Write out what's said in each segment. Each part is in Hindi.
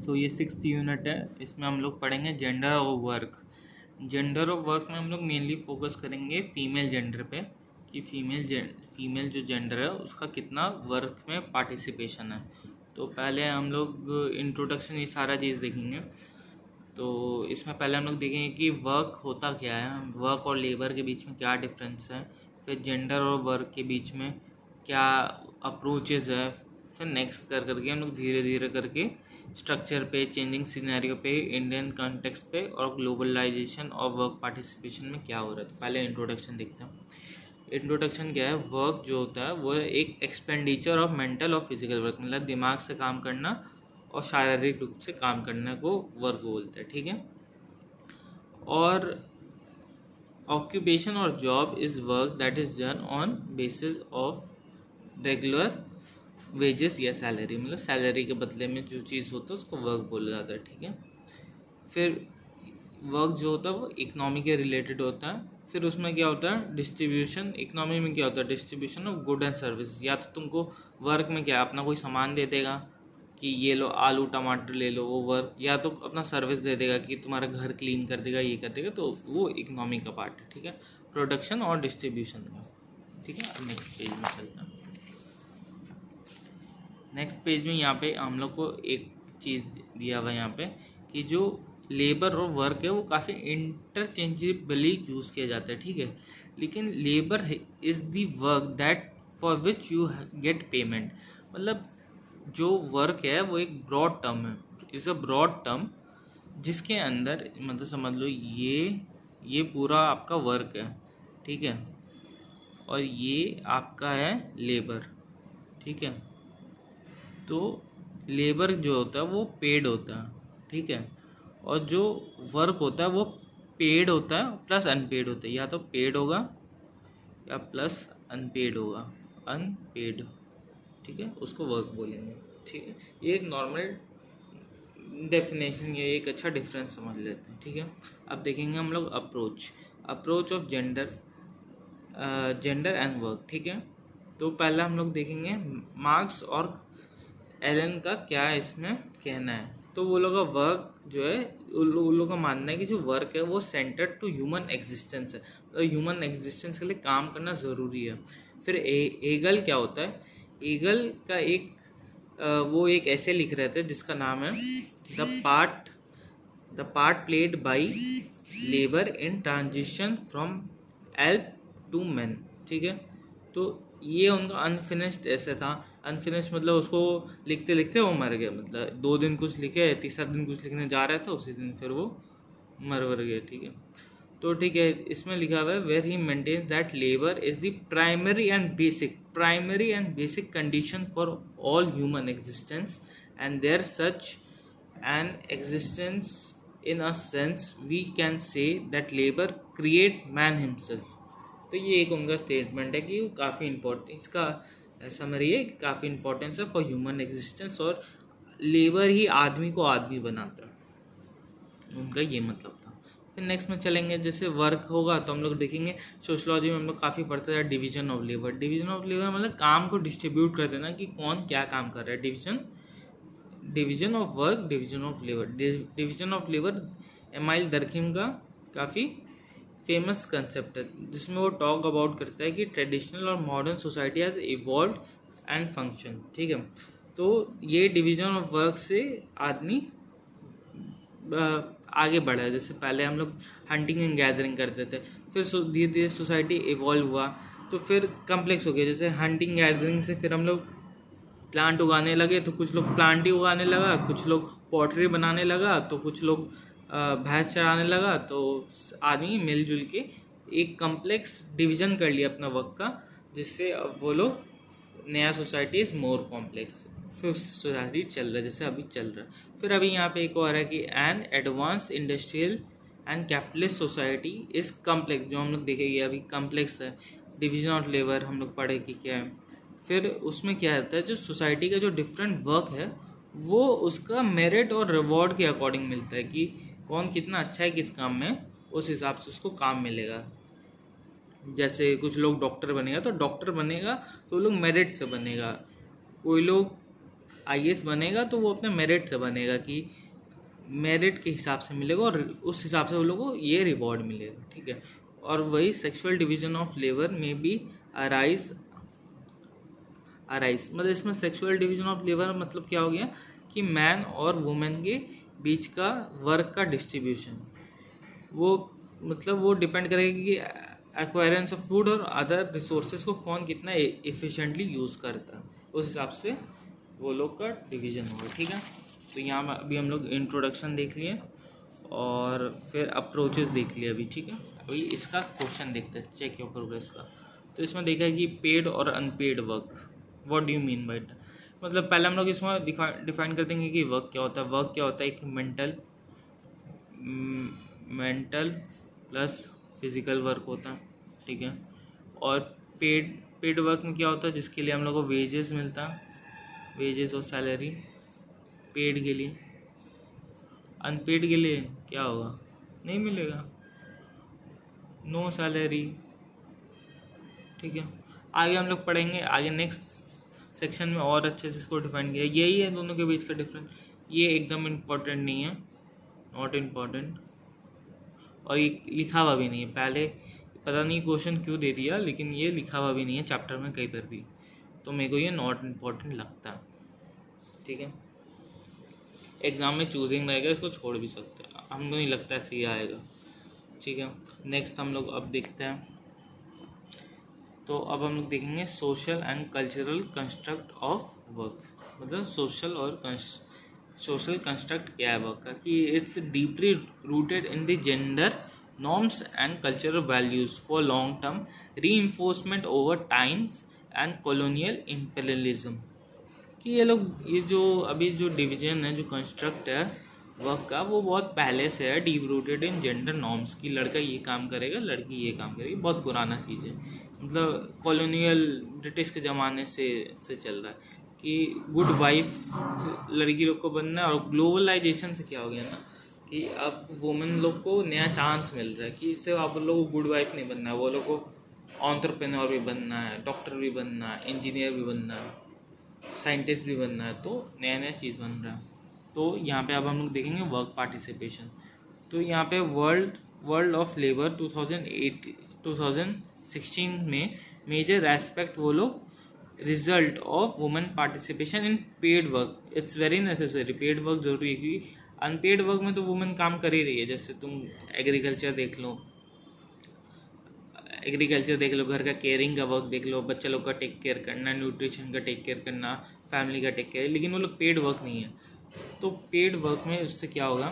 सो ये 6th यूनिट है, इसमें हम लोग पढ़ेंगे gender of work. Gender of work में हम लोग मेनली फोकस करेंगे फीमेल जेंडर पे, कि फीमेल जो जेंडर है उसका कितना वर्क में पार्टिसिपेशन है। तो पहले हम लोग इंट्रोडक्शन ये सारा चीज़ देखेंगे। तो इसमें पहले हम लोग देखेंगे कि वर्क होता क्या है, वर्क और लेबर के बीच में क्या डिफरेंस है, फिर जेंडर और वर्क के बीच में क्या अप्रोचेस है, फिर नेक्स्ट करके हम लोग धीरे धीरे करके स्ट्रक्चर पे, चेंजिंग सिनेरियो पे, इंडियन कॉन्टेक्स्ट पे और ग्लोबलाइजेशन और वर्क पार्टिसिपेशन में क्या हो रहा है। तो पहले इंट्रोडक्शन देखते हैं। इंट्रोडक्शन क्या है, वर्क जो होता है वो एक एक्सपेंडिचर ऑफ मेंटल और फिजिकल वर्क, मतलब दिमाग से काम करना और शारीरिक रूप से काम करने को वर्क बोलते हैं, ठीक है। और ऑक्यूपेशन और job is work that is done on basis of regular wages या सैलरी, मतलब सैलरी के बदले में जो चीज़ होता है उसको वर्क बोला जाता है, ठीक है। फिर वर्क जो होता है वो इकोनॉमी के रिलेटेड होता है। फिर उसमें क्या होता है, डिस्ट्रीब्यूशन। इकोनॉमी में क्या होता है, distribution of good and service. या तो तुमको वर्क में क्या अपना कोई सामान दे देगा कि ये लो आलू टमाटर ले लो, वो वर्क, या तो अपना सर्विस दे देगा कि तुम्हारा घर क्लीन कर देगा, ये कर देगा, तो वो इकोनॉमी का पार्ट है, ठीक है, प्रोडक्शन और डिस्ट्रीब्यूशन का, ठीक है। अब नेक्स्ट पेज में चलते हैं। नेक्स्ट पेज में यहाँ पे हम लोग को एक चीज़ दिया हुआ है यहाँ पे कि जो लेबर और वर्क है वो काफ़ी इंटरचेंजेबली यूज़ किया जाता है, ठीक है। लेकिन labour is the work that for which you get payment, मतलब जो वर्क है वो एक ब्रॉड टर्म है, इज़ अ ब्रॉड टर्म जिसके अंदर मतलब समझ लो ये पूरा आपका वर्क है, ठीक है, और ये आपका है लेबर, ठीक है। तो लेबर जो होता है वो पेड होता है, ठीक है, और जो वर्क होता है वो पेड होता है प्लस अनपेड होता है, या तो पेड होगा या प्लस अनपेड होगा, अनपेड, ठीक है, उसको वर्क बोलेंगे, ठीक है। ये एक नॉर्मल डेफिनेशन, ये एक अच्छा डिफरेंस समझ लेते हैं, ठीक है। अब देखेंगे हम लोग approach of gender and work, ठीक है। तो पहला हम लोग देखेंगे मार्क्स और एलन का क्या इसमें कहना है। तो वो लोग का वर्क जो है, उन लोगों का मानना है कि जो वर्क है वो सेंटर्ड टू ह्यूमन एग्जिस्टेंस है, तो ह्यूमन एग्जिस्टेंस के लिए काम करना ज़रूरी है। फिर एगल क्या होता है, एगल का वो एक ऐसे लिख रहे थे जिसका नाम है the part played by labour in transition from ape to man, ठीक है। तो ये उनका अनफिनिश्ड ऐसे था, अनफिनिश्ड मतलब उसको लिखते लिखते वो मर गया, मतलब 2 दिन कुछ लिखे, तीसरा दिन कुछ लिखने जा रहा था, उसी दिन फिर वो मर गया, ठीक है। तो ठीक है, इसमें लिखा हुआ है where he maintains that labour is the primary and basic condition for all human existence and there such an existence in a sense we can say that labour create man himself. तो ये एक उनका स्टेटमेंट है कि काफ़ी इम्पोर्टेंट, इसका समरी है, काफ़ी इम्पोर्टेंस है फॉर ह्यूमन एग्जिस्टेंस, और लेबर ही आदमी को आदमी बनाता है, उनका ये मतलब था। फिर नेक्स्ट में चलेंगे, जैसे वर्क होगा तो हम लोग देखेंगे सोशलॉजी में हम लोग काफ़ी पढ़ते हैं division of labour. Division of labour मतलब काम को डिस्ट्रीब्यूट कर देना कि कौन क्या काम कर रहा है। Division of work, division of labour. Division of labour Emile Durkheim का काफ़ी फेमस कंसेप्ट है, जिसमें वो टॉक अबाउट करता है कि ट्रेडिशनल और modern society has evolve and function, ठीक है। तो ये डिवीजन ऑफ वर्क से आदमी आगे बढ़ा है। जैसे पहले हम लोग हंटिंग एंड गैदरिंग करते थे, फिर धीरे धीरे सोसाइटी इवॉल्व हुआ तो फिर कम्प्लेक्स हो गया। जैसे हंटिंग गैदरिंग से फिर हम लोग प्लांट उगाने लगे, तो कुछ लोग प्लांट ही उगाने लगा, कुछ लोग पॉटरी बनाने लगा, तो कुछ लोग भैंस चराने लगा। तो आदमी मिलजुल के एक कम्प्लेक्स डिवीजन कर लिया अपना वर्क का, जिससे अब वो लोग नया सोसाइटी इज़ मोर कॉम्प्लेक्स, फिर सोसाइटी चल रहा है जैसे अभी चल रहा है। फिर अभी यहाँ पे एक और है कि an advance industrial and capitalist society is complex, जो हम लोग देखेंगे अभी कम्प्लेक्स है। डिवीजन ऑफ लेबर हम लोग पढ़े कि क्या है। फिर उसमें क्या रहता है, जो सोसाइटी का जो डिफरेंट वर्क है वो उसका मेरिट और रिवॉर्ड के अकॉर्डिंग मिलता है कि कौन कितना अच्छा है किस काम में, उस हिसाब से उसको काम मिलेगा। जैसे कुछ लोग डॉक्टर बनेगा तो डॉक्टर बनेगा तो वो लोग मेरिट से बनेगा, कोई लोग आईएएस बनेगा तो वो अपने मेरिट से बनेगा, कि मेरिट के हिसाब से मिलेगा और उस हिसाब से वो लोगों को ये रिवॉर्ड मिलेगा, ठीक है। और वही सेक्सुअल डिवीजन ऑफ लेबर में भी अराइज मतलब इसमें सेक्सुअल डिवीजन ऑफ लेबर मतलब क्या हो गया कि मैन और वुमेन के बीच का वर्क का डिस्ट्रीब्यूशन, वो मतलब वो डिपेंड करेगा कि एक्वायरेंस ऑफ फूड और अदर रिसोर्सेज को कौन कितना एफिशिएंटली यूज़ करता है, उस हिसाब से वो लोग का डिवीजन होगा, ठीक है। तो यहाँ अभी हम लोग इंट्रोडक्शन देख लिए और फिर अप्रोचेस देख लिए अभी, ठीक है। अभी इसका क्वेश्चन देखते हैं, चेक योर प्रोग्रेस का। तो इसमें देखा है कि पेड और unpaid work, what do you mean by it. मतलब पहले हम लोग इसमें डिफाइन कर देंगे कि वर्क क्या होता है। वर्क क्या होता है, एक मेंटल प्लस फिजिकल वर्क होता है, ठीक है। और पेड वर्क में क्या होता है, जिसके लिए हम लोग को वेजेस मिलता है, वेजेस और सैलरी पेड के लिए। अनपेड के लिए क्या होगा, नहीं मिलेगा, नो सैलरी, ठीक है। आगे हम लोग पढ़ेंगे, आगे नेक्स्ट सेक्शन में और अच्छे से इसको डिफाइन किया। यही है दोनों के बीच का डिफरेंस, ये एकदम इम्पोर्टेंट नहीं है, नॉट इम्पॉर्टेंट, और ये लिखा हुआ भी नहीं है। पहले पता नहीं क्वेश्चन क्यों दे दिया, लेकिन ये लिखा हुआ भी नहीं है चैप्टर में कहीं पर भी, तो मेरे को ये नॉट इम्पॉर्टेंट लगता है, ठीक है। एग्ज़ाम में चूजिंग रहेगा, इसको छोड़ भी सकते हैं, हमको नहीं लगता ऐसे ही आएगा, ठीक है। नेक्स्ट हम लोग अब देखते हैं, तो अब हम लोग देखेंगे social and cultural construct of work. मतलब सोशल कंस्ट्रक्ट क्या है वर्क का, कि it's deeply rooted in the gender norms and cultural values for long term reinforcement over times and colonial imperialism. कि ये जो अभी जो डिवीजन है, जो कंस्ट्रक्ट है वर्क का, वो बहुत पहले से है, deep rooted in gender norms, की लड़का ये काम करेगा, लड़की ये काम करेगी, बहुत पुराना चीज़ है। मतलब कॉलोनियल ब्रिटिश के ज़माने से चल रहा है कि गुड वाइफ लड़की लोग को बनना है। और ग्लोबलाइजेशन से क्या हो गया ना, कि अब वुमेन लोग को नया चांस मिल रहा है कि इससे आप लोगों को गुड वाइफ नहीं बनना है, वो लोग को एंटरप्रेन्योर भी बनना है, डॉक्टर भी बनना है, इंजीनियर भी बनना है, साइंटिस्ट भी बनना है, तो नया नया चीज़ बन रहा है। तो यहाँ पे अब हम लोग देखेंगे वर्क पार्टिसिपेशन। तो यहाँ पे वर्ल्ड ऑफ लेबर 2016 में मेजर एस्पेक्ट वो लोग result of women participation in paid work, it's very necessary. Paid work जरूरी है, क्योंकि अनपेड वर्क में तो वुमेन काम कर ही रही है। जैसे तुम एग्रीकल्चर देख लो, घर का केयरिंग का वर्क देख लो, बच्चा लोग का टेक केयर करना, न्यूट्रिशन का टेक केयर करना, फैमिली का टेक केयर, लेकिन वो लोग पेड वर्क नहीं है। तो पेड वर्क में उससे क्या होगा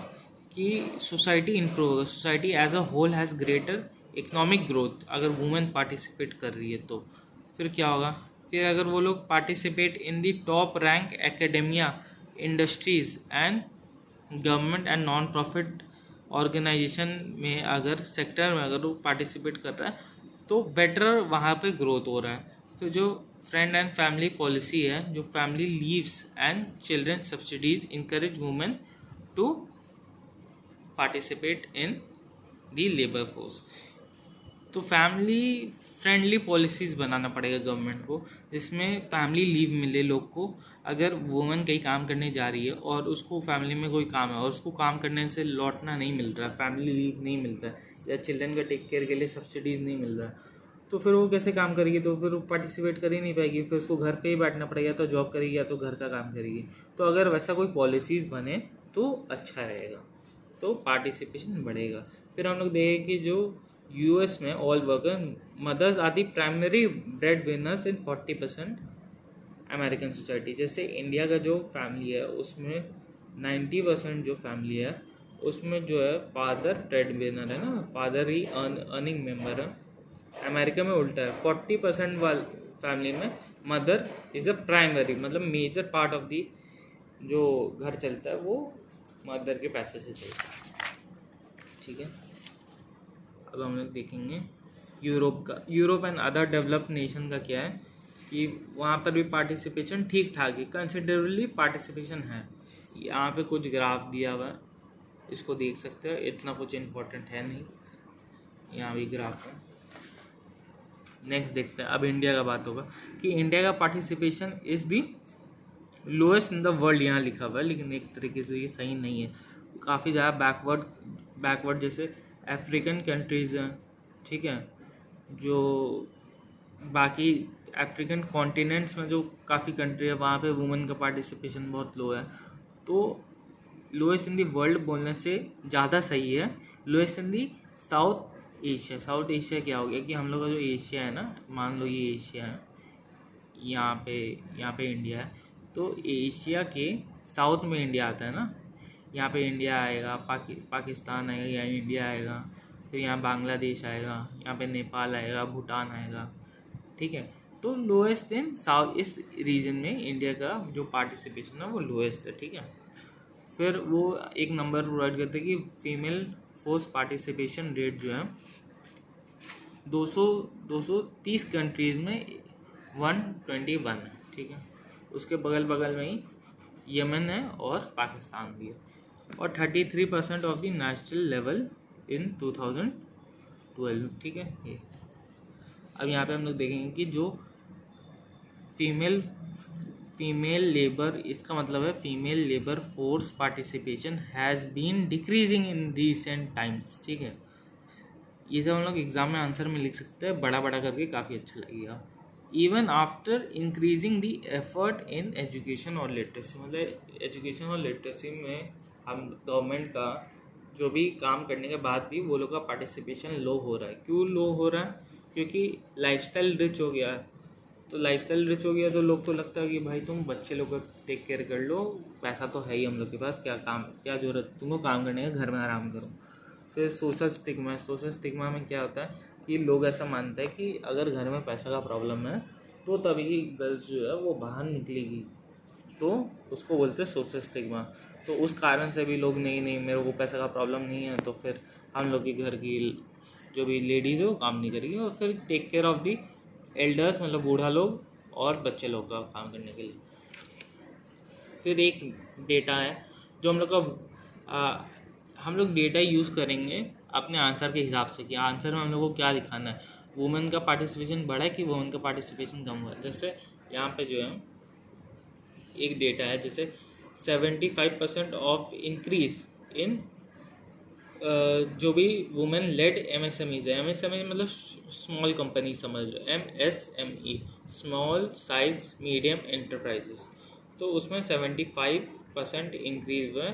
कि सोसाइटी इंप्रूव होगा, society as a whole has greater economic growth, अगर वुमेन पार्टिसिपेट कर रही है तो। फिर क्या होगा, फिर अगर वो लोग participate in the top rank academia, industries and government and non profit organisation में, अगर सेक्टर में अगर वो पार्टिसिपेट कर रहा है तो बेटर वहाँ पे ग्रोथ हो रहा है। फिर जो फ्रेंड एंड फैमिली पॉलिसी है, जो family leaves and children subsidies encourage women to participate in the labour force. तो फैमिली फ्रेंडली पॉलिसीज़ बनाना पड़ेगा गवर्नमेंट को, जिसमें फैमिली लीव मिले लोग को। अगर वुमेन कहीं काम करने जा रही है और उसको फैमिली में कोई काम है और उसको काम करने से लौटना नहीं मिल रहा, फैमिली लीव नहीं मिल रहा है, या चिल्ड्रन का टेक केयर के लिए सब्सिडीज़ नहीं मिल रहा है, तो फिर वो कैसे काम करेगी, तो फिर वो पार्टिसिपेट कर ही नहीं पाएगी, फिर उसको घर पे ही बैठना पड़ेगा, तो जॉब करेगी या तो घर का काम करेगी। तो अगर वैसा कोई पॉलिसीज़ बने तो अच्छा रहेगा, तो पार्टिसिपेशन बढ़ेगा। फिर हम लोग देखें कि जो यूएस में all worker mothers are the primary breadwinners in 40% American society. जैसे इंडिया का जो फैमिली है उसमें 90% जो फैमिली है उसमें जो है फादर ब्रेड विनर है ना, फादर ही अर्निंग मेंबर है। अमेरिका में उल्टा है, 40% वाल फैमिली में मदर इज़ अ प्राइमरी, मतलब मेजर पार्ट ऑफ दी जो घर चलता है वो मदर के पैसे से चलता है, ठीक है। अब हम लोग देखेंगे यूरोप का। Europe and other developed nation का क्या है कि वहाँ पर भी पार्टिसिपेशन ठीक ठाक है, कंसिडरेबली पार्टिसिपेशन है। यहाँ पे कुछ ग्राफ दिया हुआ है, इसको देख सकते हैं, इतना कुछ इम्पोर्टेंट है नहीं, यहाँ भी ग्राफ है। नेक्स्ट देखते हैं, अब इंडिया का बात होगा कि इंडिया का participation is the lowest in the world यहाँ लिखा हुआ है, लेकिन एक तरीके से ये सही नहीं है, काफ़ी ज़्यादा बैकवर्ड जैसे अफ्रीकन कंट्रीज़ हैं, ठीक है, जो बाकी अफ्रीकन कॉन्टिनेंट्स में जो काफ़ी कंट्री है वहाँ पे वुमेन का पार्टिसिपेशन बहुत लो है। तो लोएस्ट इन दी वर्ल्ड बोलने से ज़्यादा सही है lowest in the south Asia. South Asia क्या हो गया कि हम लोग का जो एशिया है ना, मान लो ये एशिया है, यहाँ पे इंडिया है, तो एशिया के साउथ में इंडिया आता है ना, यहाँ पे इंडिया आएगा, पाकिस्तान आएगा, यहाँ इंडिया आएगा, फिर यहाँ बांग्लादेश आएगा, यहाँ पे नेपाल आएगा, भूटान आएगा, ठीक है। तो लोएस्ट इन साउथ इस रीजन में इंडिया का जो पार्टिसिपेशन है वो लोएस्ट है, ठीक है। फिर वो एक नंबर प्रोवाइड करते हैं कि फीमेल फोर्स पार्टिसिपेशन रेट जो है 230 कंट्रीज़ में 121 है, ठीक है। उसके बगल में ही यमन है और पाकिस्तान भी है, और 33% of the national level in 2012, ठीक है। ये अब यहाँ पे हम लोग देखेंगे कि जो फीमेल लेबर, इसका मतलब है female labour force participation has been decreasing in recent times, ठीक है। ये सब हम लोग एग्जाम में आंसर में लिख सकते हैं, बड़ा करके, काफ़ी अच्छा लगेगा। Even after increasing the effort in education और लिटरेसी, मतलब एजुकेशन और लिटरेसी में हम गवर्नमेंट का जो भी काम करने के बाद भी वो लोग का पार्टिसिपेशन लो हो रहा है। क्यों लो हो रहा है? क्योंकि लाइफस्टाइल रिच हो गया है। तो लाइफस्टाइल रिच हो गया तो लोग को लगता है कि भाई तुम बच्चे लोग का टेक केयर कर लो, पैसा तो है ही हम लोग के पास, क्या जरूरत तुमको काम करने का, घर में आराम करो। फिर सोशल स्टिग्मा में क्या होता है कि लोग ऐसा मानते हैं कि अगर घर में पैसा का प्रॉब्लम है तो तभी गर्ल्स जो है वो बाहर निकलेगी, तो उसको बोलते हैं सोशल स्टिग्मा। तो उस कारण से भी लोग नहीं मेरे को पैसा का प्रॉब्लम नहीं है, तो फिर हम लोग के घर की जो भी लेडीज़ है वो काम नहीं करेगी, और फिर take care of the elders, मतलब बूढ़ा लोग और बच्चे लोग का काम करने के लिए। फिर एक डेटा है जो हम लोग डेटा यूज़ करेंगे अपने आंसर के हिसाब से कि आंसर में हम लोग को क्या दिखाना है, वुमेन का पार्टिसिपेशन बढ़ा है कि वुमेन का पार्टिसिपेशन कम हुआ है। जैसे यहाँ पे जो है एक डेटा है, जैसे 75% ऑफ इंक्रीज इन जो भी वुमेन लेड MSMEs है, MSME मतलब स्मॉल कंपनी समझ लो, MSME small size medium enterprises, तो उसमें 75% इंक्रीज हुआ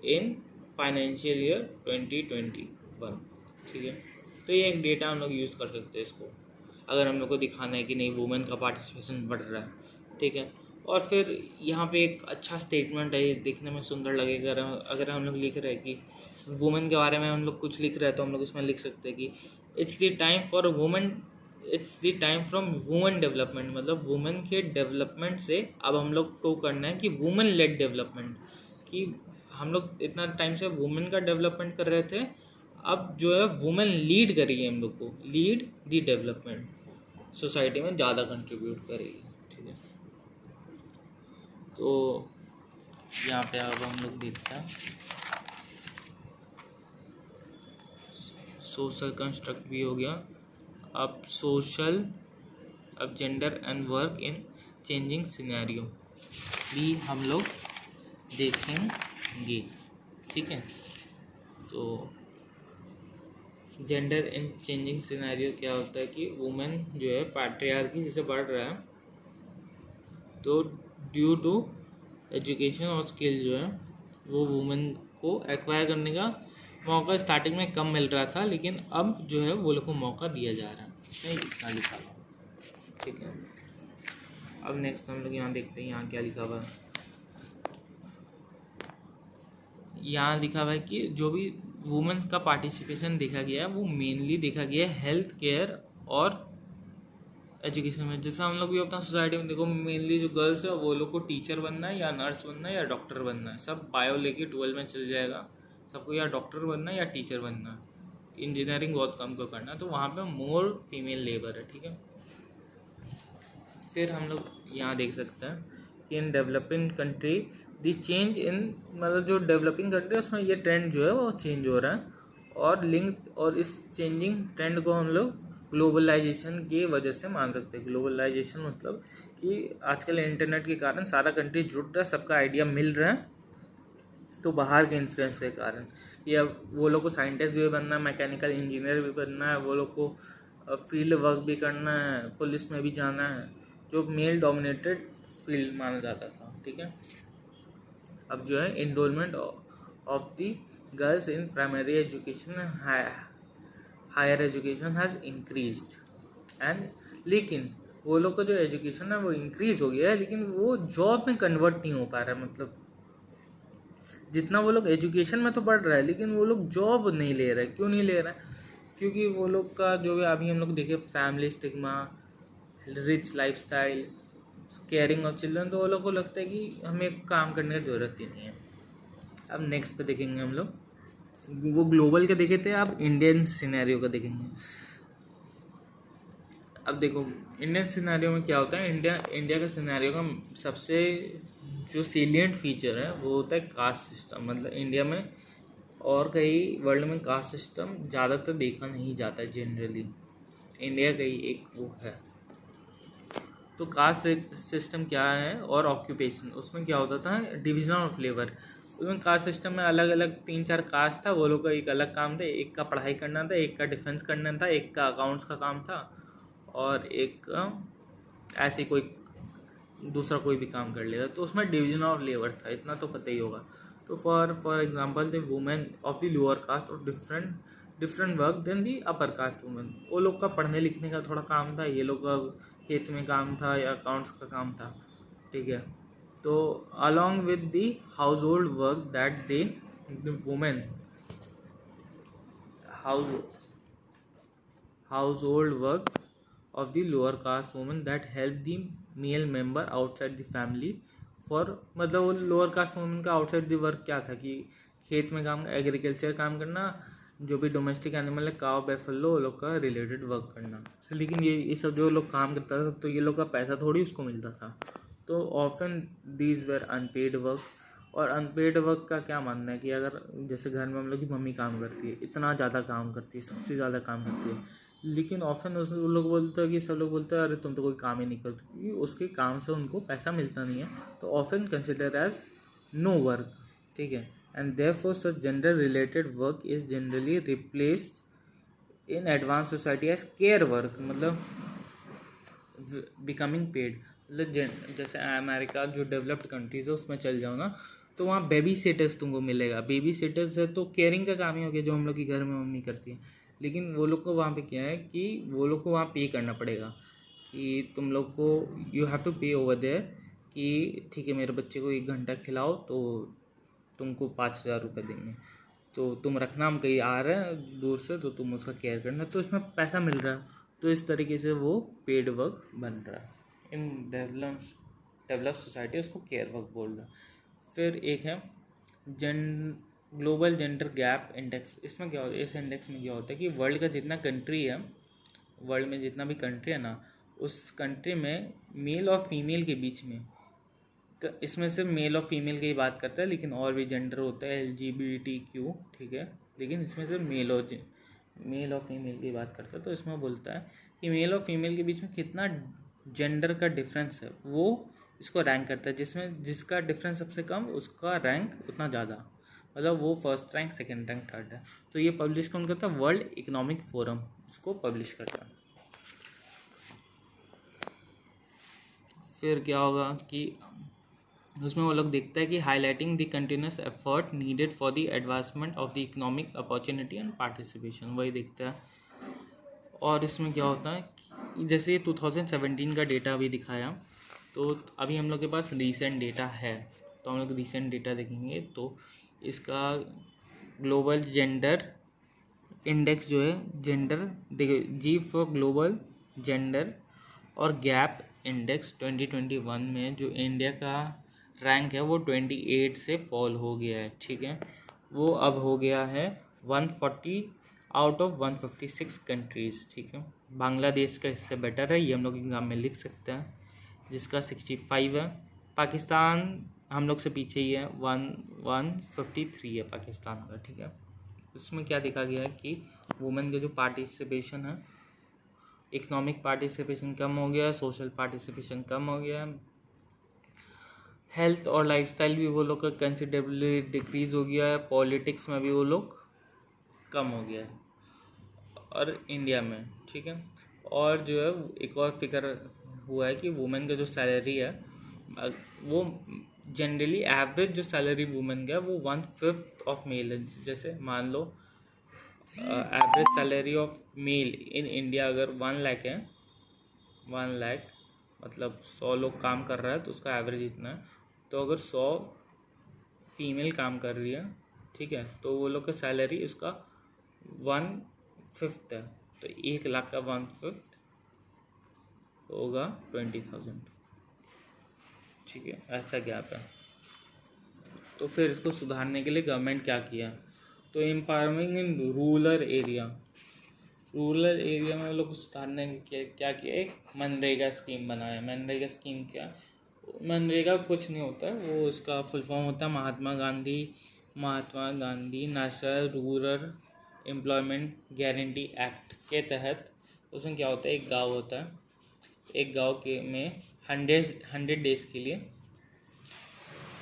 इन फाइनेंशियल ईयर 2021, ठीक है। तो ये एक डेटा हम लोग यूज़ कर सकते हैं इसको, अगर हम लोग को दिखाना है कि नहीं वुमेन का पार्टिसिपेशन बढ़ रहा है, ठीक है। और फिर यहाँ पे एक अच्छा स्टेटमेंट है, ये देखने में सुंदर लगेगा। अगर हम लोग लिख रहे हैं कि वुमेन के बारे में हम लोग कुछ लिख रहे हैं तो हम लोग उसमें लिख सकते हैं कि it's the time from women development, मतलब वुमेन के डेवलपमेंट से अब हम लोग को करना है कि वुमेन लेड डेवलपमेंट, कि हम लोग इतना टाइम से वुमेन का डेवलपमेंट कर रहे थे, अब जो है वुमेन लीड करेगी, हम लोग को लीड दी डेवलपमेंट, सोसाइटी में ज़्यादा कंट्रीब्यूट करेगी, ठीक है। तो यहाँ पे अब हम लोग देखते हैं सोशल कंस्ट्रक्ट भी हो गया। अब gender and work in changing scenario भी हम लोग देखेंगे, ठीक है। तो जेंडर इन चेंजिंग सिनेरियो क्या होता है कि वुमेन जो है पैट्रियार्की जैसे बढ़ रहा है, तो ड्यू टू एजुकेशन और स्किल जो है वो वुमेन को एक्वायर करने का मौका स्टार्टिंग में कम मिल रहा था, लेकिन अब जो है वो लोग को मौका दिया जा रहा है, इसमें इतना लिखा हुआ, ठीक है। अब नेक्स्ट हम लोग यहाँ देखते हैं यहाँ क्या लिखा हुआ है। यहाँ लिखा हुआ है कि जो भी वुमेन्स का पार्टिसिपेशन देखा गया है वो मेनली देखा गया है हेल्थ केयर और एजुकेशन में। जैसे हम लोग भी अपना सोसाइटी में देखो, मेनली जो गर्ल्स है वो लोग को टीचर बनना है या नर्स बनना है या डॉक्टर बनना है, सब बायो लेके 12 में चल जाएगा, सबको या डॉक्टर बनना है या टीचर बनना है, इंजीनियरिंग बहुत कम को करना है, तो वहाँ पे मोर फीमेल लेबर है, ठीक है। फिर हम लोग यहाँ देख सकते हैं कि in developing country the change in, मतलब जो डेवलपिंग कंट्री है उसमें ये ट्रेंड जो है वो चेंज हो रहा है, और लिंक और इस चेंजिंग ट्रेंड को हम लोग ग्लोबलाइजेशन की वजह से मान सकते हैं। ग्लोबलाइजेशन मतलब कि आजकल इंटरनेट के कारण सारा कंट्री जुड़ रहा है, सबका आइडिया मिल रहा है, तो बाहर के इन्फ्लुएंस के कारण कि अब वो लोग को साइंटिस्ट भी बनना है, मैकेनिकल इंजीनियर भी बनना है, वो लोग को फील्ड वर्क भी करना है, पुलिस में भी जाना है, जो मेल डोमिनेटेड फील्ड माना जाता था, ठीक है। अब जो है enrolment of the girls in primary education, higher education has increased and, लेकिन वो लोग का जो एजुकेशन है वो इंक्रीज हो गया है, लेकिन वो जॉब में कन्वर्ट नहीं हो पा रहा है। मतलब जितना वो लोग एजुकेशन में तो पढ़ रहा है, लेकिन वो लोग जॉब नहीं ले रहे। क्यों नहीं ले रहा है? क्योंकि वो लोग का जो भी अभी हम लोग देखे family stigma, rich lifestyle, caring of children, तो वो लोग को लगता है कि हमें काम करने की ज़रूरत ही नहीं है। अब नेक्स्ट पे देखेंगे हम लोग, वो ग्लोबल का देखे थे, अब इंडियन सिनेरियो का देखेंगे। अब देखो इंडियन सिनेरियो में क्या होता है, इंडिया का सिनेरियो का सबसे जो सेलिएंट फीचर है वो होता है कास्ट सिस्टम। मतलब इंडिया में और कई वर्ल्ड में कास्ट सिस्टम ज़्यादातर देखा नहीं जाता है जनरली, इंडिया का ही एक वो है। तो कास्ट सिस्टम क्या है, और ऑक्यूपेशन, उसमें क्या होता था, डिविजन ऑफ लेबर। उसमें कास्ट सिस्टम में अलग अलग 3-4 कास्ट था, वो लोग का एक अलग काम था, एक का पढ़ाई करना था, एक का डिफेंस करना था, एक का अकाउंट्स का काम था, और एक ऐसे कोई दूसरा कोई भी काम कर लेगा। तो उसमें डिवीजन ऑफ लेबर था, इतना तो पता ही होगा। तो for example the women of the lower caste और डिफरेंट वर्क देन दी अपर कास्ट वुमेन। वो लोग का पढ़ने लिखने का थोड़ा काम था, ये लोग का खेत में काम था या अकाउंट्स का काम था, ठीक है। तो along with the house hold work that they the women house hold work of the lower caste women that help the male member outside the family for, मतलब वो लोअर कास्ट वुमेन का आउटसाइड द वर्क क्या था कि खेत में काम, एग्रीकल्चर काम करना, जो भी डोमेस्टिक एनिमल है काव बैफलो, वो लोग का रिलेटेड वर्क करना। लेकिन ये सब जो लोग काम करता था तो ये लोग का पैसा थोड़ी उसको मिलता था। तो often these were unpaid work. और अनपेड वर्क का क्या मानना है कि अगर जैसे घर में हम लोग की मम्मी काम करती है, इतना ज़्यादा काम करती है, सबसे ज़्यादा काम करती है, लेकिन ऑफन उस लोग बोलते हैं कि सब लोग बोलते हैं अरे तुम तो कोई काम ही नहीं करते, क्योंकि उसके काम से उनको पैसा मिलता नहीं है। तो often consider as no work, ठीक है। And therefore such gender related work is generally replaced in advance society as care work, मतलब बिकमिंग पेड। मतलब जैसे अमेरिका जो डेवलप्ड कंट्रीज है उसमें चल जाओ ना, तो वहाँ बेबी सिटर्स तुमको मिलेगा। बेबी सिटर्स है तो केयरिंग का काम ही हो गया, जो हम लोग की घर में मम्मी करती है। लेकिन वो लोग को वहाँ पे क्या है कि वो लोग को वहाँ पे करना पड़ेगा कि तुम लोग को यू हैव टू पे ओवर देयर, कि ठीक है मेरे बच्चे को 1 घंटा खिलाओ तो तुमको 5,000 रुपये देंगे। तो तुम रखना, हम कहीं आ रहे हैं दूर से तो तुम उसका केयर करना, तो इसमें पैसा मिल रहा है। तो इस तरीके से वो पेड वर्क बन रहा है। इन डेवलप सोसाइटी उसको केयर वर्क बोल रहा है। फिर एक है ग्लोबल जेंडर गैप इंडेक्स। इसमें क्या होता है, इस इंडेक्स में क्या होता है कि वर्ल्ड का जितना कंट्री है, वर्ल्ड में जितना भी कंट्री है ना, उस कंट्री में मेल और फीमेल के बीच में, इसमें सिर्फ मेल और फीमेल की ही बात करता है, लेकिन और भी जेंडर होता है LGBTQ, ठीक है, लेकिन इसमें सिर्फ मेल और फीमेल की बात करता है। तो इसमें बोलता है कि मेल और फीमेल के बीच में कितना जेंडर का डिफरेंस है, वो इसको रैंक करता है। जिसका डिफरेंस सबसे कम उसका रैंक उतना ज़्यादा, मतलब वो first rank, second rank, third है। तो ये पब्लिश कौन करता है? वर्ल्ड इकोनॉमिक फोरम इसको पब्लिश करता है। फिर क्या होगा कि उसमें वो लोग देखता है कि highlighting the continuous effort needed for the advancement of the economic opportunity and participation, वही देखता है। और इसमें क्या होता है कि जैसे 2017 का डेटा अभी दिखाया, तो अभी हम लोग के पास रीसेंट डेटा है, तो हम लोग रीसेंट डेटा देखेंगे तो इसका ग्लोबल जेंडर इंडेक्स जो है, जेंडर देखो जी फॉर ग्लोबल जेंडर और गैप इंडेक्स 2021 में जो इंडिया का रैंक है वो 28 से फॉल हो गया है, ठीक है। वो अब हो गया है 140 आउट ऑफ 156 कंट्रीज़, ठीक है। बांग्लादेश का इससे बेटर है, ये हम लोग एग्जाम में लिख सकते हैं, जिसका 65 है। पाकिस्तान हम लोग से पीछे ही है, 153 है पाकिस्तान का, ठीक है। उसमें क्या देखा गया है कि वुमेन का जो पार्टिसिपेशन है इकोनॉमिक पार्टिसिपेशन कम हो गया, सोशल पार्टिसिपेशन कम हो गया, हेल्थ और लाइफस्टाइल भी वो लोग का कंसिडरेबली डिक्रीज हो गया है, पॉलिटिक्स में भी वो लोग कम हो गया है और इंडिया में, ठीक है। और जो है एक और फिगर हुआ है कि वुमेन का जो सैलरी है वो जनरली एवरेज जो सैलरी वुमेन का है वो 1/5 ऑफ मेल है। जैसे मान लो average salary of male in India अगर 1 लाख है, 1 लाख मतलब 100 लोग काम कर रहा है तो उसका एवरेज इतना है। तो अगर 100 फीमेल काम कर रही है, ठीक है, तो वो लोग का सैलरी उसका 1/5 है। तो 1 लाख का 1/5 होगा 20,000, ठीक है, ऐसा गैप है। तो फिर इसको सुधारने के लिए गवर्नमेंट क्या किया, तो एम्पावरिंग इन रूरल एरिया में लोग सुधारने के क्या किया, एक मनरेगा स्कीम बनाया। मनरेगा स्कीम क्या, मनरेगा कुछ नहीं होता है, वो इसका फुल फॉर्म होता है Mahatma Gandhi national rural employment guarantee act के तहत। उसमें क्या होता है, एक गांव होता है, एक गांव के में 100 डेज के लिए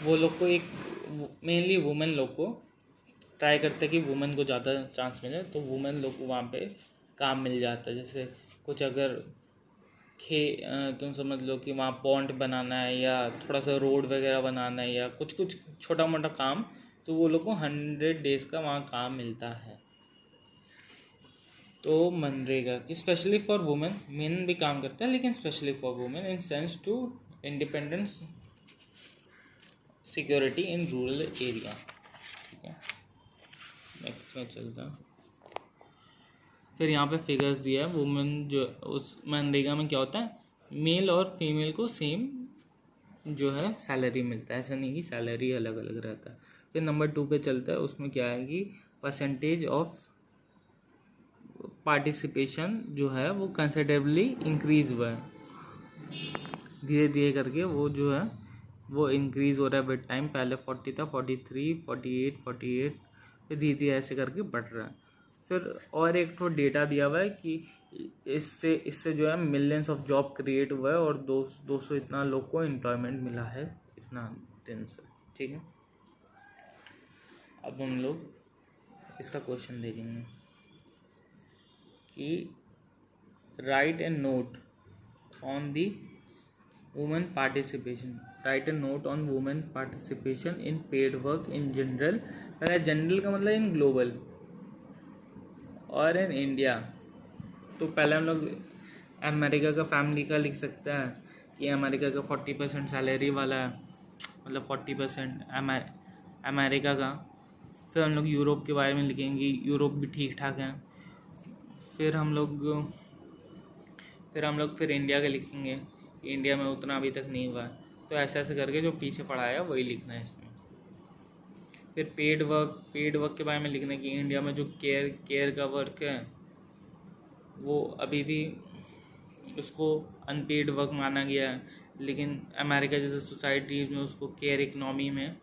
वो लोग को एक मेनली वुमेन लोग को ट्राई करते हैं कि वुमेन को ज़्यादा चांस मिले, तो वुमेन लोग को वहाँ पे काम मिल जाता है। जैसे कुछ अगर तुम समझ लो कि वहाँ पॉन्ड बनाना है या थोड़ा सा रोड वगैरह बनाना है या कुछ कुछ छोटा मोटा काम, तो वो लोग को 100 डेज का वहाँ काम मिलता है। तो मनरेगा की स्पेशली फॉर वुमेन, मेन भी काम करता है लेकिन specially for women in sense to independence security in rural area, ठीक है। नेक्स्ट में चलता है। फिर यहाँ पे फिगर्स दिया है, वुमेन जो उस मनरेगा में क्या होता है, मेल और फीमेल को सेम जो है सैलरी मिलता है, ऐसा नहीं कि सैलरी अलग अलग रहता है। फिर नंबर 2 पे चलता है, उसमें क्या है कि परसेंटेज ऑफ पार्टिसिपेशन जो है वो कंसिडरेबली इंक्रीज हुआ है, धीरे धीरे करके वो जो है वो इंक्रीज हो रहा है विद टाइम। पहले 40 था, 43, 48, फिर धीरे धीरे ऐसे करके बढ़ रहा है। फिर और एक तो डेटा दिया हुआ है कि इससे जो है मिलियंस ऑफ जॉब क्रिएट हुआ है और 200 इतना लोग को एम्प्लॉयमेंट मिला है इतना दिन से, ठीक है। अब हम लोग इसका क्वेश्चन देखेंगे कि right and note on the women participation, right and note on women participation in paid work in general. पहले जनरल का मतलब इन ग्लोबल और इन इंडिया। तो पहले हम लोग अमेरिका का फैमिली का लिख सकते हैं कि अमेरिका का 40% सैलरी वाला है, मतलब 40% अमेरिका का। फिर हम लोग यूरोप के बारे में लिखेंगे, यूरोप भी ठीक ठाक है। फिर हम लोग फिर इंडिया का लिखेंगे, इंडिया में उतना अभी तक नहीं हुआ है। तो ऐसे ऐसे करके जो पीछे पढ़ा है वही लिखना है इसमें। फिर पेड वर्क के बारे में लिखना है कि इंडिया में जो केयर का वर्क है वो अभी भी उसको अनपेड वर्क माना गया है, लेकिन अमेरिका जैसे सोसाइटीज में उसको केयर इकनॉमी में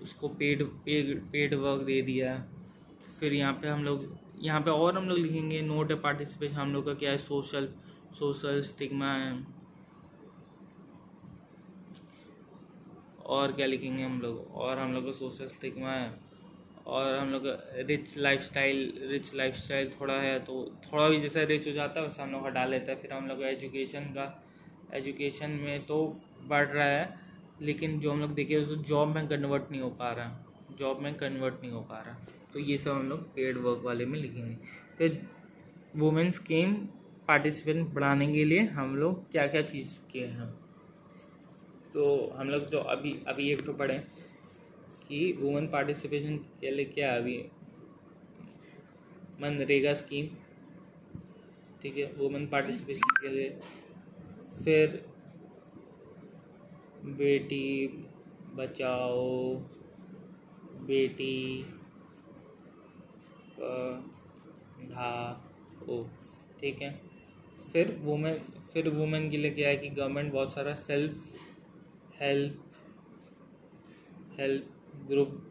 उसको पेड वर्क दे दिया है। फिर यहाँ पे हम लोग लिखेंगे नोट ए पार्टिसिपेशन, हम लोग का क्या है, सोशल स्टिग्मा है। और क्या लिखेंगे हम लोग, और हम लोग का सोशल स्टिग्मा है, और हम लोग का रिच लाइफस्टाइल थोड़ा है, तो थोड़ा भी जैसा रिच हो जाता है वैसे हम लोग हटा लेता है। फिर हम लोग का एजुकेशन में तो बढ़ रहा है, लेकिन जो हम लोग देखे उसको जॉब में कन्वर्ट नहीं हो पा रहा। तो ये सब हम लोग पेड वर्क वाले में लिखेंगे। फिर वुमेन्स गेम पार्टिसिपेशन बढ़ाने के लिए हम लोग क्या क्या चीज़ किए हैं, तो हम लोग जो अभी एक तो पढ़ें कि वुमेन पार्टिसिपेशन के लिए क्या है। अभी मनरेगा स्कीम, ठीक है, वुमेन पार्टिसिपेशन के लिए। फिर बेटी बचाओ बेटी पढ़ाओ, ठीक है। फिर वुमेन के लिए क्या है कि गवर्नमेंट बहुत सारा सेल्फ हेल्प ग्रुप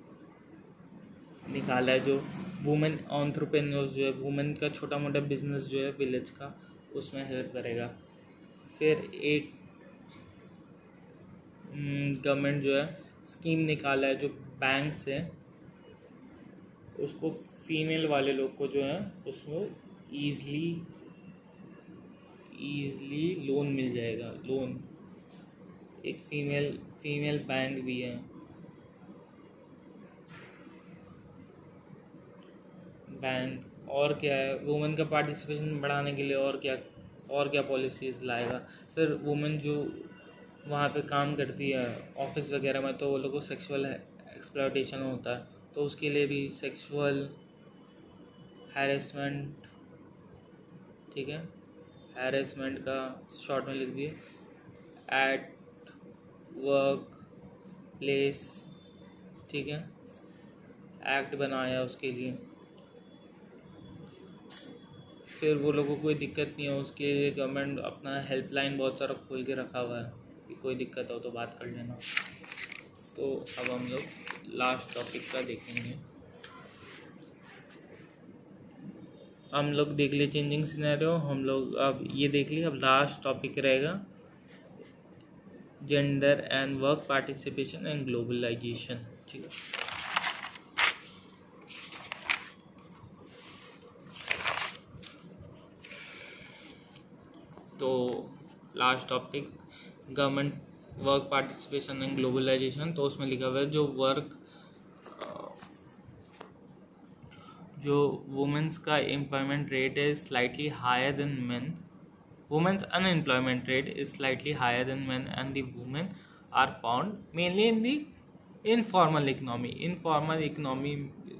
निकाला है जो वुमेन एंटरप्रेन्योर्स जो है, वुमेन का छोटा मोटा बिजनेस जो है विलेज का, उसमें हेल्प करेगा। फिर एक गवर्नमेंट जो है स्कीम निकाला है जो बैंक से उसको फीमेल वाले लोग को जो है उसको ईजली लोन मिल जाएगा। लोन एक फीमेल बैंक भी है। बैंक और क्या है, वुमेन का पार्टिसिपेशन बढ़ाने के लिए और क्या पॉलिसीज़ लाएगा। फिर वुमेन जो वहाँ पे काम करती है ऑफिस वगैरह में, तो वो लोगों को सेक्सुअल एक्सप्लॉयटेशन होता है, तो उसके लिए भी सेक्सुअल हैरेसमेंट, ठीक है, हैरेसमेंट का शॉर्ट में लिख दिए, एट वर्क प्लेस, ठीक है, एक्ट बनाया उसके लिए। फिर वो लोगों को कोई दिक्कत नहीं है, उसके लिए गवर्नमेंट अपना हेल्पलाइन बहुत सारा खोल के रखा हुआ है कि कोई दिक्कत हो तो बात कर लेना। तो अब हम लोग लास्ट टॉपिक का देखेंगे। हम लोग देख लिए चेंजिंग सिनेरियो, हम लोग अब ये देख लिए। अब लास्ट टॉपिक रहेगा gender and work participation and globalisation, ठीक है। तो last topic government work participation and globalisation, तो उसमें लिखा हुआ है जो वुमेन्स का employment rate is slightly higher than men, women's unemployment rate is slightly higher than men and the women are found mainly in the informal economy. Informal economy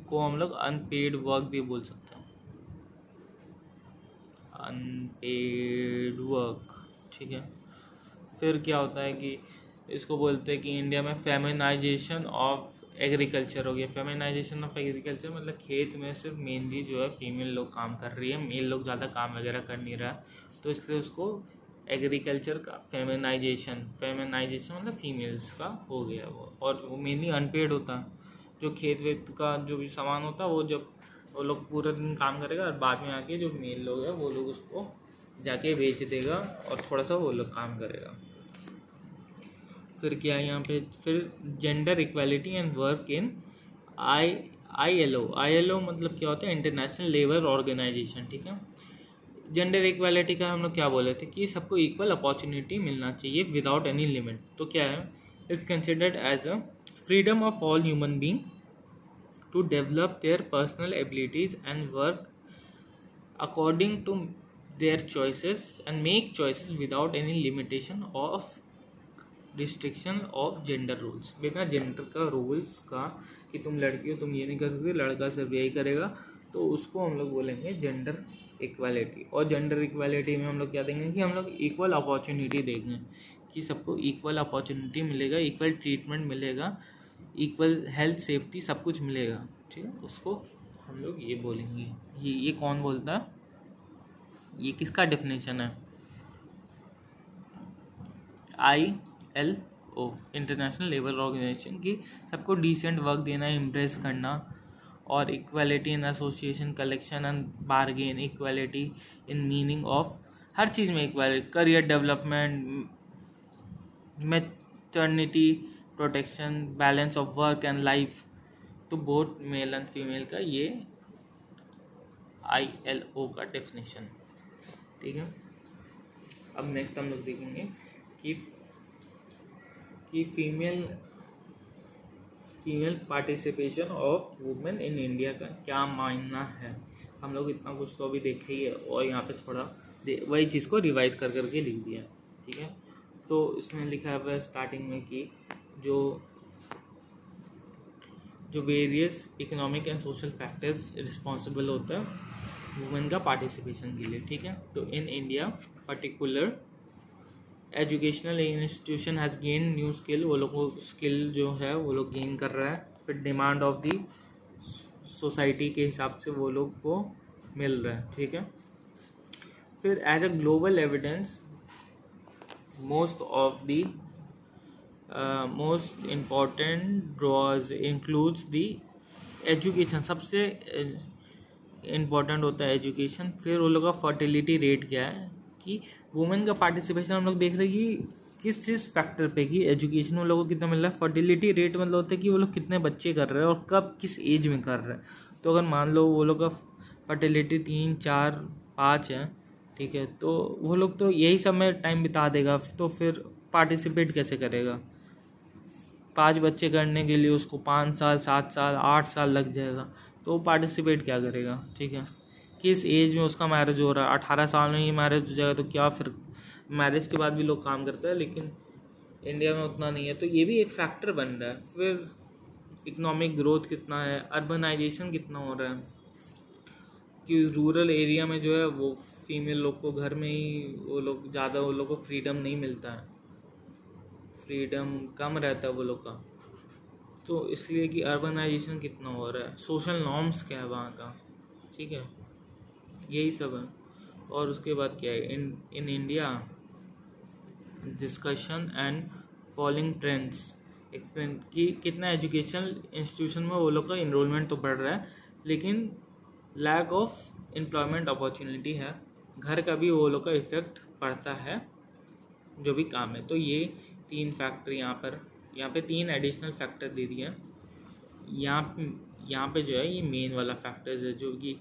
को हम लोग अनपेड वर्क भी बोल सकते हैं, अनपेड वर्क, ठीक है। फिर क्या होता है कि इसको बोलते हैं कि इंडिया में फेमिनाइजेशन ऑफ एग्रीकल्चर हो गया। फेमिनाइजेशन ऑफ एग्रीकल्चर मतलब खेत में सिर्फ मेनली जो है फीमेल लोग काम कर रही है, मेल लोग ज़्यादा काम वगैरह कर नहीं रहा, तो इसलिए उसको एग्रीकल्चर का फेमिनाइजेशन मतलब फीमेल्स का हो गया वो। और वो मेनली अनपेड होता है, जो खेत वेत का जो भी सामान होता है वो जब वो लोग पूरा दिन काम करेगा और बाद में आके जो मेल लोग हैं वो लोग उसको जाके बेच देगा और थोड़ा सा वो लोग काम करेगा। फिर क्या है यहाँ पे, फिर gender equality and work in ILO मतलब क्या होता है, इंटरनेशनल लेबर ऑर्गेनाइजेशन, ठीक है। जेंडर इक्वालिटी का हम लोग क्या बोले थे कि सबको इक्वल अपॉर्चुनिटी मिलना चाहिए विदाउट एनी लिमिट। तो क्या है, is considered as a freedom of all human being to develop their personal abilities and work according to their choices and make choices without any limitation of restriction of gender rules। बिना जेंडर का रूल्स का कि तुम लड़की हो तुम ये नहीं कर सकते, लड़का सिर्फ यही करेगा, तो उसको हम लोग बोलेंगे जेंडर इक्वालिटी। और जेंडर इक्वालिटी में हम लोग क्या देंगे कि हम लोग इक्वल अपॉर्चुनिटी देंगे, कि सबको इक्वल अपॉर्चुनिटी मिलेगा, इक्वल ट्रीटमेंट मिलेगा, इक्वल हेल्थ सेफ्टी सब कुछ मिलेगा, ठीक है। उसको हम लोग ये बोलेंगे। ये कौन बोलता है, ये किसका डेफिनेशन है, ILO इंटरनेशनल लेबर ऑर्गेनाइजेशन की सबको डिसेंट वर्क देना, इम्प्रेस करना, और equality in association collection and bargain, equality in meaning of हर चीज़ में equality, career development, maternity protection, balance of work and life to both male and female का ये ILO का डेफिनेशन, ठीक है। अब नेक्स्ट हम लोग देखेंगे कि female participation of women in India का क्या मायना है। हम लोग इतना कुछ तो अभी देखे ही है और यहाँ पे थोड़ा वही चीज़ को रिवाइज कर करके लिख दिया, ठीक है। तो इसमें लिखा हुआ है स्टार्टिंग में कि जो various economic and social factors responsible होता है वुमेन का पार्टिसिपेशन के लिए, ठीक है। तो in India particular educational institution has gain new skill, वो लोग को स्किल जो है वो लोग गेन कर रहा है। फिर डिमांड ऑफ दी सोसाइटी के हिसाब से वो लोग को मिल रहा है, ठीक है। फिर as a global evidence most important draws includes the education. सबसे इम्पोर्टेंट होता है एजुकेशन। फिर वो लोग का फर्टिलिटी रेट क्या है, कि वुमेन का पार्टिसिपेशन हम लोग देख रहे हैं कि किस चीज़ फैक्टर पे, कि एजुकेशन वो लोगों को कितना मिल रहा है। फर्टिलिटी रेट मतलब होता है कि वो लोग कितने बच्चे कर रहे हैं और कब किस एज में कर रहे हैं। तो अगर मान लो वो लोग का फर्टिलिटी 3, 4, 5 है, ठीक है, तो वो लोग तो यही सब में टाइम बिता देगा, तो फिर पार्टिसिपेट कैसे करेगा। 5 बच्चे करने के लिए उसको 5 साल, 7 साल, 8 साल लग जाएगा, तो वो पार्टिसिपेट क्या करेगा। ठीक है, किस एज में उसका मैरिज हो रहा है, 18 साल में ही मैरिज हो जाएगा, तो क्या फिर मैरिज के बाद भी लोग काम करते हैं, लेकिन इंडिया में उतना नहीं है। तो ये भी एक फैक्टर बन रहा है। फिर इकोनॉमिक ग्रोथ कितना है, अर्बनाइजेशन कितना हो रहा है, कि रूरल एरिया में जो है वो फीमेल लोग को घर में ही वो लोग ज़्यादा, वो लोग को फ्रीडम नहीं मिलता है, फ्रीडम कम रहता है वो लोग का। तो इसलिए कि अर्बनाइजेशन कितना हो रहा है, सोशल नॉर्म्स क्या है वहाँ का, ठीक है, यही सब है। और उसके बाद क्या है, in India discussion and following trends explain, कि कितना एजुकेशनल इंस्टीट्यूशन में वो लोग का इनरोलमेंट तो बढ़ रहा है, लेकिन लैक ऑफ एम्प्लॉयमेंट अपॉर्चुनिटी है, घर का भी वो लोग का इफेक्ट पड़ता है जो भी काम है। तो ये 3 फैक्टर यहाँ पे 3 एडिशनल फैक्टर दे दिए हैं। यहाँ पे जो है ये मेन वाला फैक्टर्स है, जो कि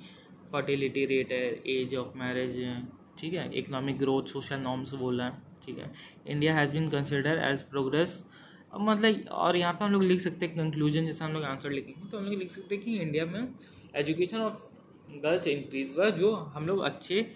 फर्टिलिटी रेट है, एज ऑफ मैरिज है, ठीक है, इकोनॉमिक ग्रोथ, सोशल नॉर्म्स बोला है, ठीक है। India has been consider as progress, मतलब, और यहाँ पे हम लोग लिख सकते हैं कंक्लूजन, जैसे हम लोग आंसर लिखेंगे तो हम लोग लिख सकते हैं कि इंडिया में एजुकेशन ऑफ गर्ल्स इंक्रीज हुआ, जो हम लोग अच्छे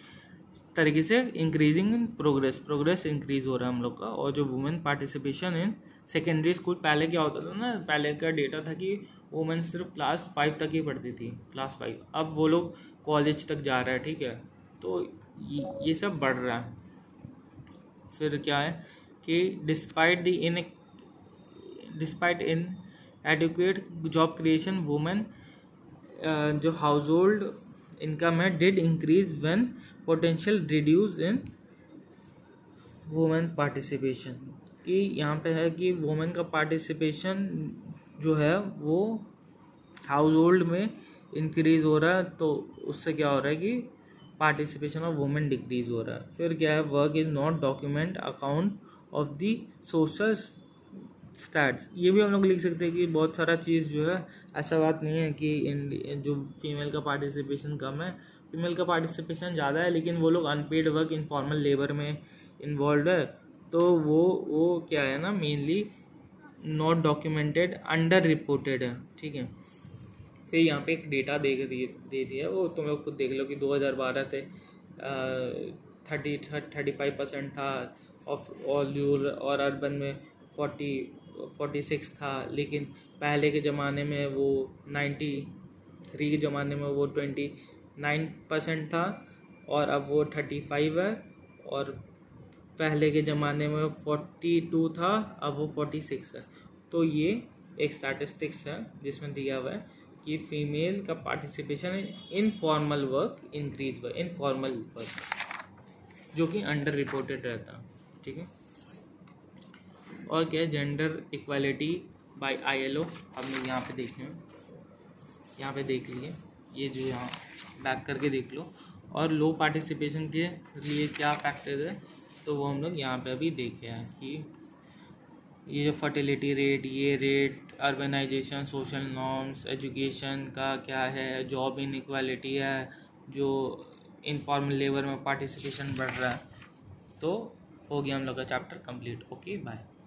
तरीके से इंक्रीजिंग इन प्रोग्रेस इंक्रीज हो रहा है हम लोग का। और जो women participation in secondary school, पहले क्या होता था ना, पहले का डेटा था कि वुमेन सिर्फ क्लास 5 तक ही पढ़ती थी, क्लास 5, अब वो लोग कॉलेज तक जा रहा है, ठीक है। तो ये सब बढ़ रहा है। फिर क्या है कि डिस्पाइट इन एडिक्वेट जॉब क्रिएशन, वुमेन जो हाउस होल्ड इनकम है did increase when potential reduce in women participation, कि यहाँ पे है कि वुमेन का पार्टिसिपेशन जो है वो हाउस होल्ड में इंक्रीज हो रहा है, तो उससे क्या हो रहा है कि पार्टिसिपेशन ऑफ वुमेन डिक्रीज हो रहा है। फिर क्या है, work is not document account of the social stats, ये भी हम लोग लिख सकते हैं कि बहुत सारा चीज़ जो है, ऐसा बात नहीं है कि जो फीमेल का पार्टिसिपेशन कम है, फीमेल का पार्टिसिपेशन ज़्यादा है, लेकिन वो लोग अनपेड वर्क, इनफॉर्मल लेबर में इन्वॉल्व है, तो वो क्या है ना, mainly not documented, under reported है, ठीक है। फिर यहाँ पे एक डेटा दे दिया है, वो तुम लोग खुद देख लो कि 2012 से 35% था ऑफ ऑल रूरल, और अर्बन में 46 था, लेकिन पहले के ज़माने में वो 93 के ज़माने में वो 29% था, और अब वो 35 है, और पहले के ज़माने में 42 था, अब वो 46 है। तो ये एक स्टैटिस्टिक्स है जिसमें दिया हुआ है कि फीमेल का participation in formal work increase हुआ, इनफॉर्मल वर्क जो कि अंडर रिपोर्टेड रहता, ठीक है। और क्या है, जेंडर इक्वालिटी बाय ILO, हमने यहाँ पे देखे हैं, यहाँ पे देख लिए, ये जो यहाँ बैक करके देख लो। और लो पार्टिसिपेशन के लिए क्या फैक्टर है, तो वो हम लोग यहाँ पे अभी देखे हैं कि ये जो फर्टिलिटी रेट, ये rate, urbanisation, social norms, education का क्या है, जॉब इनइक्वालिटी है, जो इनफॉर्मल लेबर में पार्टिसिपेशन बढ़ रहा है। तो हो गया हम लोग का चैप्टर कंप्लीट। Okay, bye.